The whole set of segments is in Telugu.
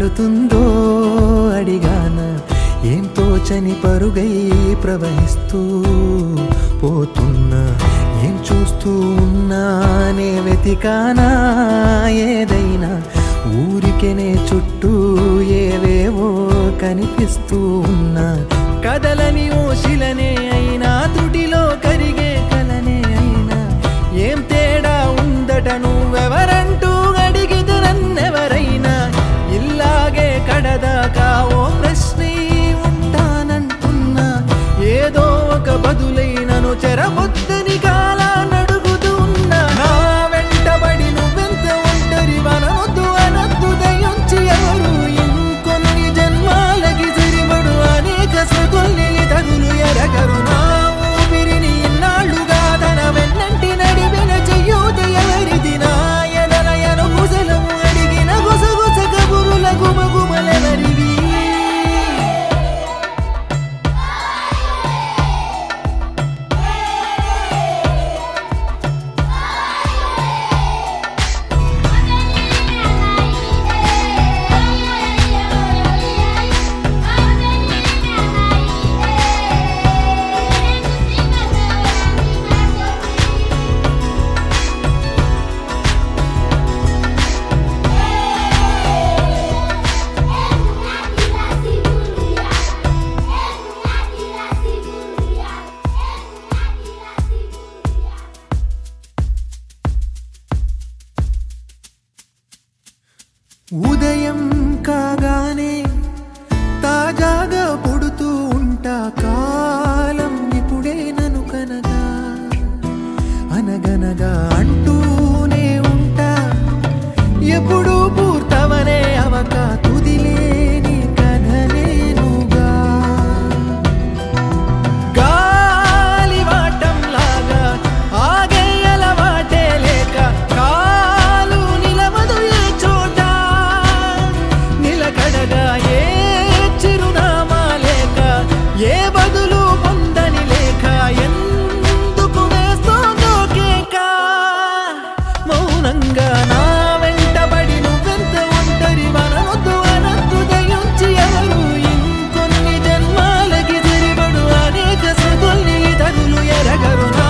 వెళుతుందో అడిగానా, ఏం తోచని పరుగై ప్రవహిస్తూ పోతున్నా, ఏం చూస్తూ ఉన్నానే వెతికానా ఏదైనా, ఊరికెనే చుట్టూ ఏవేవో కనిపిస్తూ ఉన్నా, కదలని ఓశిలనే అయినా తుటిలో కరిగే కలనే అయినా, ఏం తేడా ఉందట నువ్వెవరంటూ అడిగితే నన్నెవరైనా, ఇల్లాగే కడదాకా ఓ ప్రశ్నే ఉంటానంటున్నా, ఏదో ఒక బదులైనను చెరబొద్దని కాలానడుగుతూ ఉన్నా, నా వెంటబడి నువ్వెంత ఒంటరి వనవద్దు అనద్దు దయించి ఎవరు, ఇంకొన్ని జన్మాలకి సరిపడు అనేక స్మృతుల్ని తగులు ఎరగరు, నా ఊపిరిని ఇన్నాళ్ళుగా తన వెన్నంటి నడిపిన చెయ్యూత ఎవరిది, నా ఎదలయను కుశలం అడిగిన గుసగుస కబురుల గుమగుమలెవరివి. ఉదయం కాగానే తాజాగా పుడుతూ ఉంటా, కాలం ఇప్పుడే నన్ను కనగా అనగనగా అంటూనే ఉంటా, ఎప్పుడూ పూర్తవనే అవక తుదిలేని కథనేనుగా, గాలివాటంలాగా ఆగే అలవాటే లేక కాలు నిలవదు ఏ చోట, నిలకడగా ఏ చిరునామా లేక ఏ బదులు పొందని లేక, ఎందుకు వేస్తోందో కేక, మౌనంగా నా వెంటబడి నువ్వెంత ఒంటరి వనవద్దు అనద్దు దయించి ఎవరు, ఇంకొన్ని జన్మాలకి సరిపడు అనేక స్మృతుల్ని తగులు ఎరగరు, నా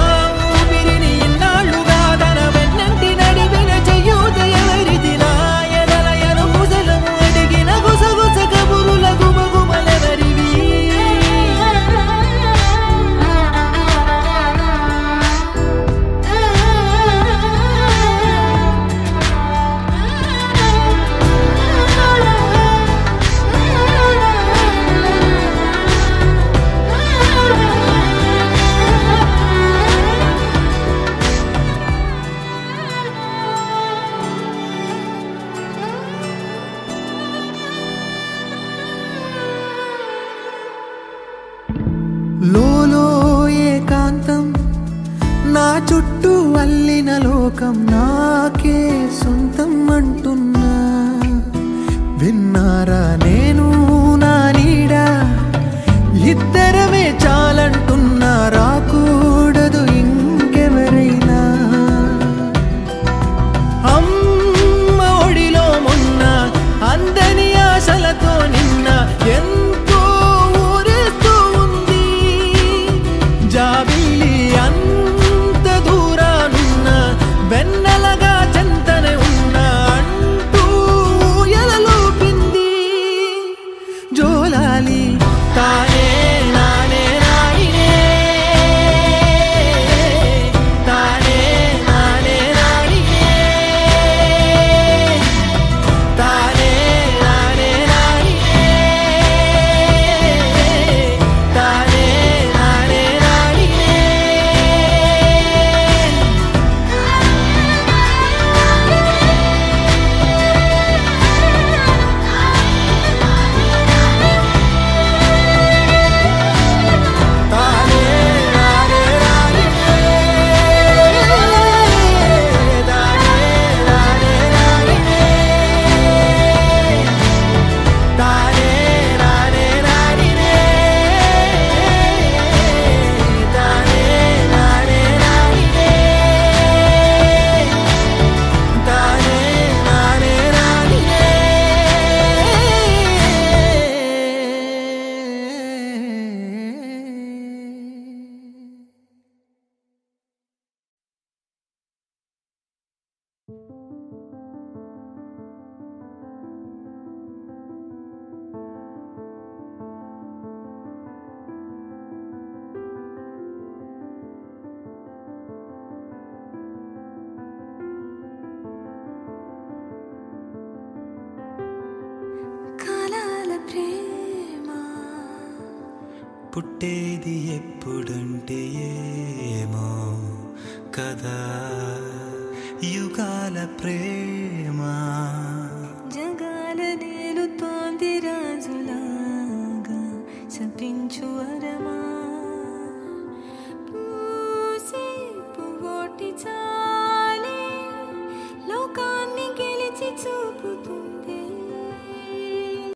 ఊపిరిని ఇన్నాళ్ళుగా తన వెన్నంటి నడిపిన చెయ్యూత ఎవరిది, నా ఎదలయను కుశలం అడిగిన గుసగుస కబురుల గుమగుమలెవరివి. లోలో ఏకాంతం నా చుట్టూ అల్లిన లోకం నాకే సొంతం అంటున్నా, విన్నారా నేను నా నీడ ఇద్దరమే చాలంటున్నా, రాకూడదు ఇంకెవరైనా, అమ్మ ఒడిలో మొన్న అందని ఆశలతో నిన్న ఎంతో ఊరేస్తూ ఉంది, జాబిల్లి అంత దూరానున్న వెన్నెలగా చెంతనే ఉన్నా అంటూ ఎలలోపింది, జోలాలి తానే నా పుట్టేది ఎప్పుడంటే ఏమో కదా యుగాల ప్రేమ